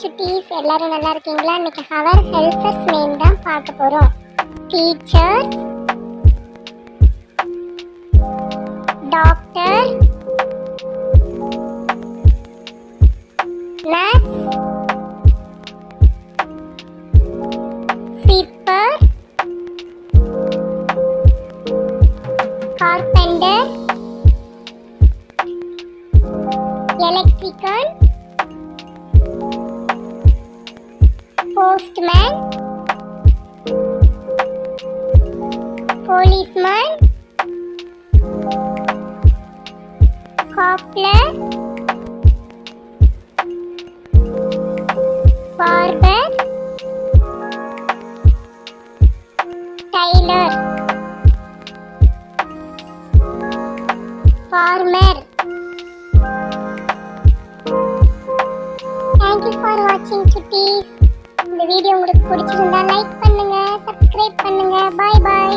சுட்டீஸ் எல்லாரும் நல்லா இருக்கீங்களா? இன்னைக்கு அவர் ஹெல்பர்ஸ் நேம் தான் பார்க்க போறோம். Teachers, doctor, nurse, sweeper, carpenter, electrical, postman, policeman, cobbler, barber, tailor, farmer. Thank you for watching chuttis. இந்த வீடியோ உங்களுக்கு பிடிச்சிருந்தா லைக் பண்ணுங்க, சப்ஸ்கிரைப் பண்ணுங்க. Bye by.